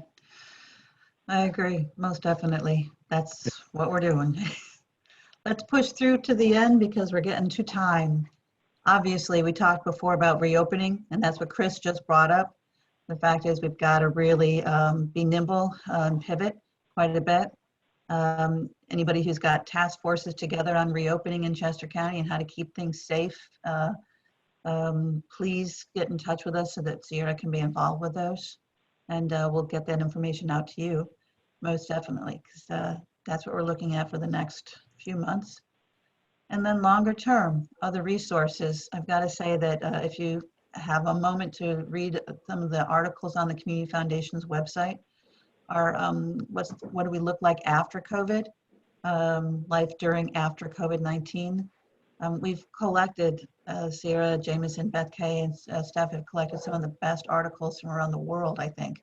I agree, most definitely. That's what we're doing. Let's push through to the end because we're getting to time. Obviously, we talked before about reopening, and that's what Chris just brought up. The fact is we've got to really be nimble and pivot quite a bit. Anybody who's got task forces together on reopening in Chester County and how to keep things safe, please get in touch with us so that Sierra can be involved with those. And we'll get that information out to you, most definitely, because that's what we're looking at for the next few months. And then longer term, other resources. I've got to say that if you have a moment to read some of the articles on the Community Foundation's website, are what do we look like after COVID, life during after COVID-19. We've collected, Sierra, Jamison, Beth Kay, and staff have collected some of the best articles from around the world, I think.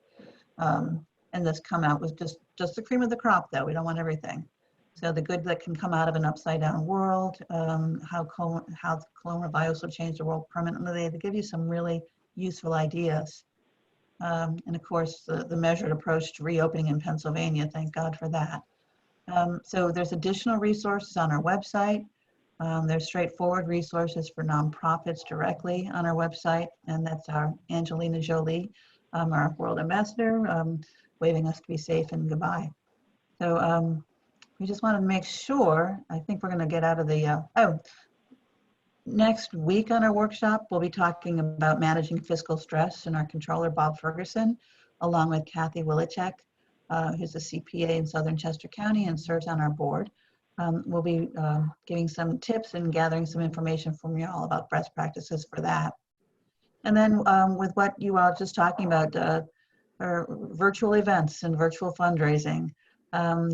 And this come out with just the cream of the crop, though. We don't want everything. So the good that can come out of an upside down world, how the coronavirus will change the world permanently. They give you some really useful ideas. And of course, the measured approach to reopening in Pennsylvania, thank God for that. So there's additional resources on our website. There's straightforward resources for nonprofits directly on our website, and that's our Angelina Jolie, our world ambassador, waving us to be safe and goodbye. So we just want to make sure, I think we're going to get out of the, next week on our workshop, we'll be talking about managing fiscal stress, and our controller, Bob Ferguson, along with Kathy Willichek, who's a CPA in Southern Chester County and serves on our board. We'll be giving some tips and gathering some information from you all about best practices for that. And then with what you all just talking about, virtual events and virtual fundraising,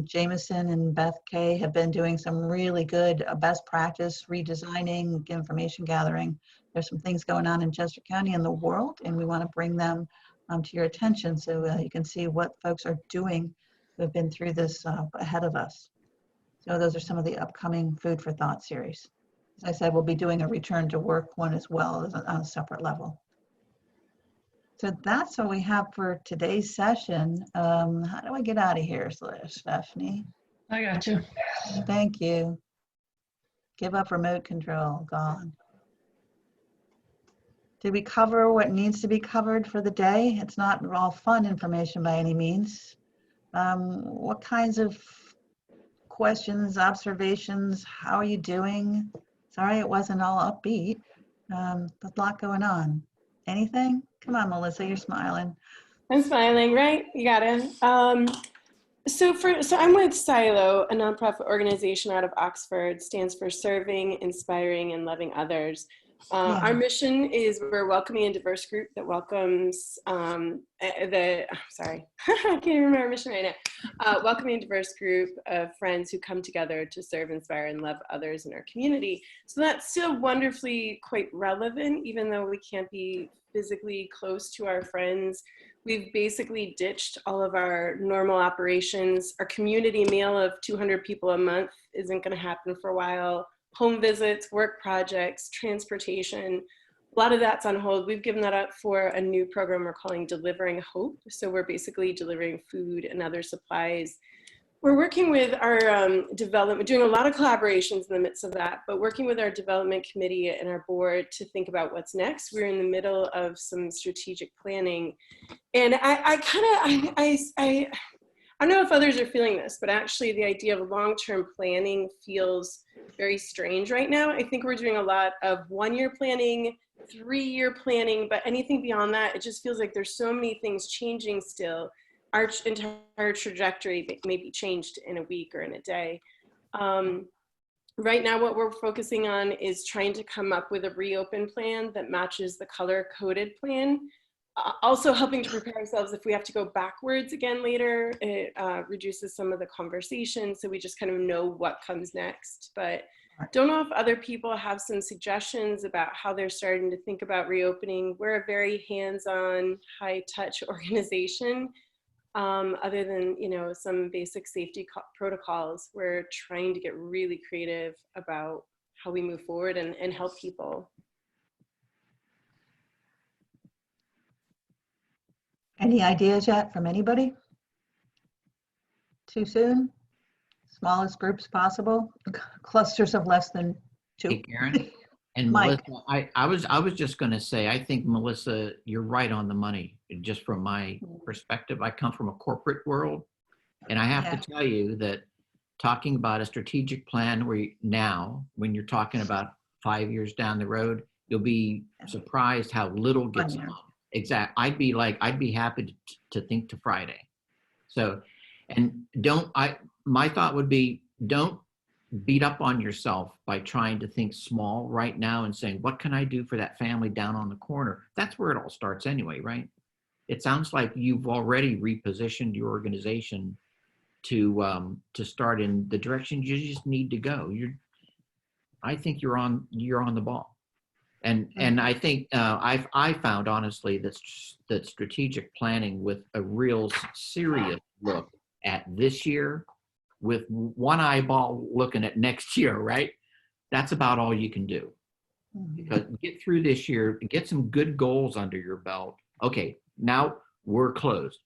Jamison and Beth Kay have been doing some really good best practice redesigning, information gathering. There's some things going on in Chester County and the world, and we want to bring them to your attention so you can see what folks are doing who have been through this ahead of us. So those are some of the upcoming Food for Thought series. As I said, we'll be doing a return to work one as well on a separate level. So that's what we have for today's session. How do I get out of here, Stephanie? I got you. Thank you. Give up remote control, gone. Did we cover what needs to be covered for the day? It's not all fun information by any means. What kinds of questions, observations, how are you doing? Sorry it wasn't all upbeat. There's a lot going on. Anything? Come on, Melissa, you're smiling. I'm smiling, right? You got it. So I'm with Silo, a nonprofit organization out of Oxford, stands for Serving, Inspiring, and Loving Others. Our mission is we're a welcoming and diverse group that welcomes I can't even remember our mission right now. Welcoming and diverse group of friends who come together to serve, inspire, and love others in our community. So that's still wonderfully quite relevant, even though we can't be physically close to our friends. We've basically ditched all of our normal operations. Our community meal of 200 people a month isn't going to happen for a while. Home visits, work projects, transportation, a lot of that's on hold. We've given that up for a new program we're calling Delivering Hope. So we're basically delivering food and other supplies. We're working with our development, doing a lot of collaborations in the midst of that, but working with our development committee and our board to think about what's next. We're in the middle of some strategic planning. And I don't know if others are feeling this, but actually the idea of long-term planning feels very strange right now. I think we're doing a lot of one-year planning, 3-year planning, but anything beyond that, it just feels like there's so many things changing still. Our entire trajectory may be changed in a week or in a day. Right now, what we're focusing on is trying to come up with a reopen plan that matches the color-coded plan. Also helping to prepare ourselves if we have to go backwards again later. It reduces some of the conversation, so we just kind of know what comes next. But don't know if other people have some suggestions about how they're starting to think about reopening. We're a very hands-on, high-touch organization. Other than, you know, some basic safety protocols, we're trying to get really creative about how we move forward and help people. Any ideas yet from anybody? Too soon? Smallest groups possible? Clusters of less than 2? Hey, Karen. And Mike. Melissa, I was just going to say, I think, Melissa, you're right on the money. Just from my perspective, I come from a corporate world, and I have to tell you that talking about a strategic plan when you're talking about 5 years down the road, you'll be surprised how little gets done. Exactly. I'd be happy to think to Friday. So, and my thought would be, don't beat up on yourself by trying to think small right now and saying, what can I do for that family down on the corner? That's where it all starts anyway, right? It sounds like you've already repositioned your organization to start in the direction you just need to go. I think you're on the ball. And I think I found honestly that strategic planning with a real serious look at this year, with one eyeball looking at next year, right? That's about all you can do. Because get through this year, get some good goals under your belt. Okay, now we're closed.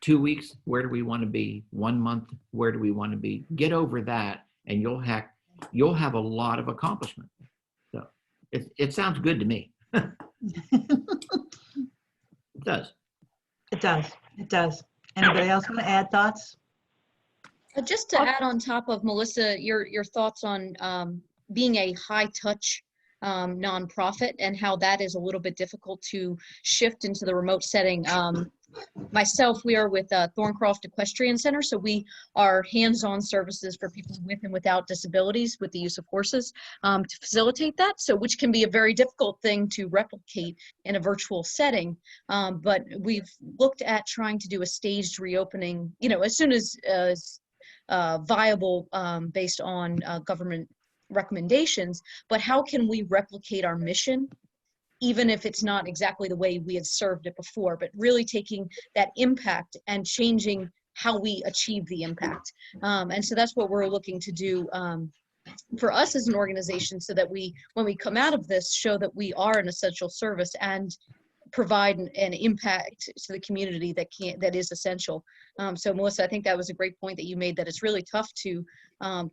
2 weeks, where do we want to be? 1 month, where do we want to be? Get over that, and you'll have a lot of accomplishment. So it sounds good to me. It does. It does. It does. Anybody else want to add thoughts? Just to add on top of Melissa, your thoughts on being a high touch nonprofit and how that is a little bit difficult to shift into the remote setting. Myself, we are with Thorncroft Equestrian Center, so we are hands-on services for people with and without disabilities with the use of horses to facilitate that, so which can be a very difficult thing to replicate in a virtual setting. But we've looked at trying to do a staged reopening, you know, as soon as viable based on government recommendations, but how can we replicate our mission, even if it's not exactly the way we had served it before, but really taking that impact and changing how we achieve the impact. And so that's what we're looking to do for us as an organization, so that when we come out of this, show that we are an essential service and provide an impact to the community that is essential. So Melissa, I think that was a great point that you made, that it's really tough to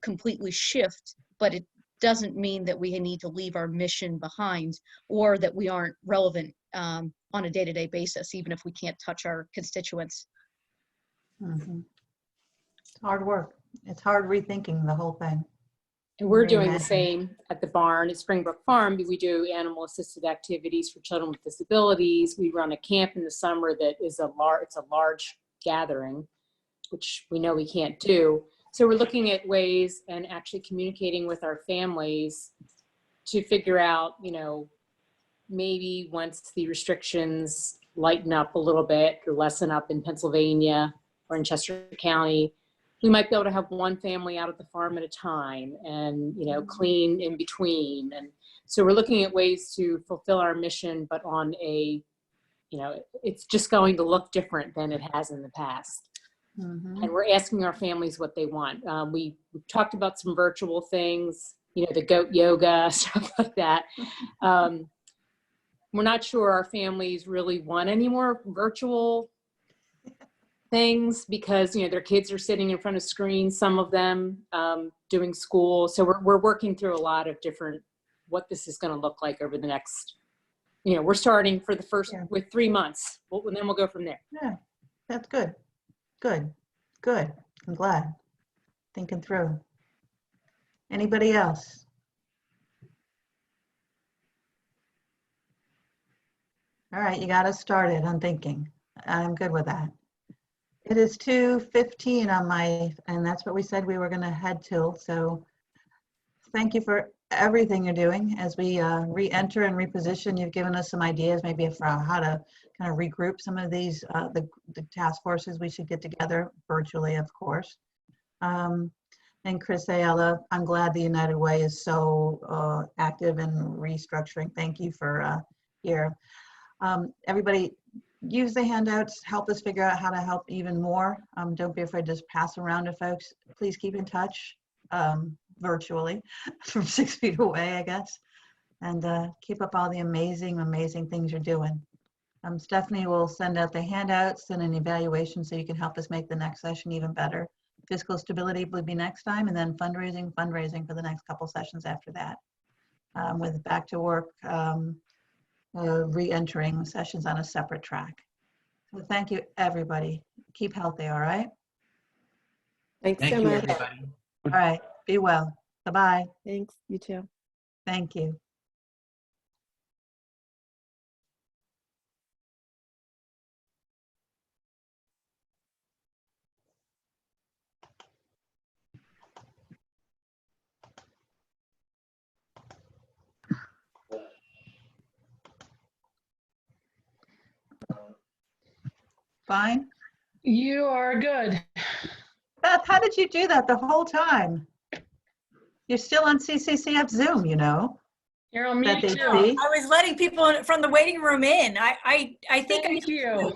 completely shift, but it doesn't mean that we need to leave our mission behind or that we aren't relevant on a day-to-day basis, even if we can't touch our constituents. It's hard work. It's hard rethinking the whole thing. And we're doing the same at the barn at Springbrook Farm. We do animal assisted activities for children with disabilities. We run a camp in the summer that is it's a large gathering, which we know we can't do. So we're looking at ways and actually communicating with our families to figure out, you know, maybe once the restrictions lighten up a little bit or lessen up in Pennsylvania or in Chester County, we might be able to have one family out at the farm at a time and, you know, clean in between. And so we're looking at ways to fulfill our mission, but on a it's just going to look different than it has in the past. Mm-hmm. And we're asking our families what they want. We've talked about some virtual things, the goat yoga, stuff like that. We're not sure our families really want any more virtual things because, their kids are sitting in front of screens, some of them doing school. So we're working through a lot of different, what this is going to look like over the next, we're starting for the first with 3 months. And then we'll go from there. Yeah, that's good. Good. Good. I'm glad. Thinking through. Anybody else? All right, you got us started on thinking. I'm good with that. It is 2:15 on my, and that's what we said we were going to head till. So thank you for everything you're doing as we re-enter and reposition. You've given us some ideas maybe for how to kind of regroup some of these, the task forces we should get together virtually, of course. And Chris Ayala, I'm glad the United Way is so active in restructuring. Thank you for here. Everybody use the handouts, help us figure out how to help even more. Don't be afraid to just pass around to folks. Please keep in touch virtually from 6 feet away, I guess. And keep up all the amazing, amazing things you're doing. Stephanie will send out the handouts and an evaluation so you can help us make the next session even better. Fiscal stability will be next time, and then fundraising for the next couple sessions after that. With back to work, re-entering sessions on a separate track. So thank you, everybody. Keep healthy, all right? Thanks Thank so you, much. everybody. All right, be well. Bye-bye. Thanks, you too. Thank you. Fine. You are good. Beth, how did you do that the whole time? You're still on CCCF Zoom, You're on that mute they too. see. I was letting people from the waiting room in. I think Thank you.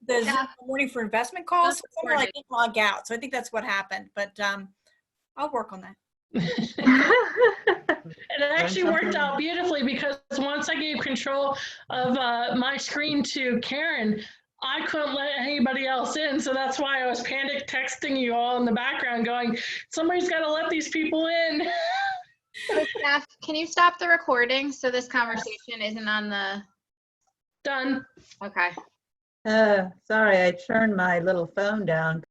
the Zoom morning for investment calls. So somehow I didn't log out. So I think that's what happened. But I'll work on that. It actually worked out beautifully because once I gave control of my screen to Karen, I couldn't let anybody else in. So that's why I was panic texting you all in the background going, somebody's got to let these people in. So Steph, can you stop the recording so this conversation isn't on the... Done. Okay. Sorry, I turned my little phone down.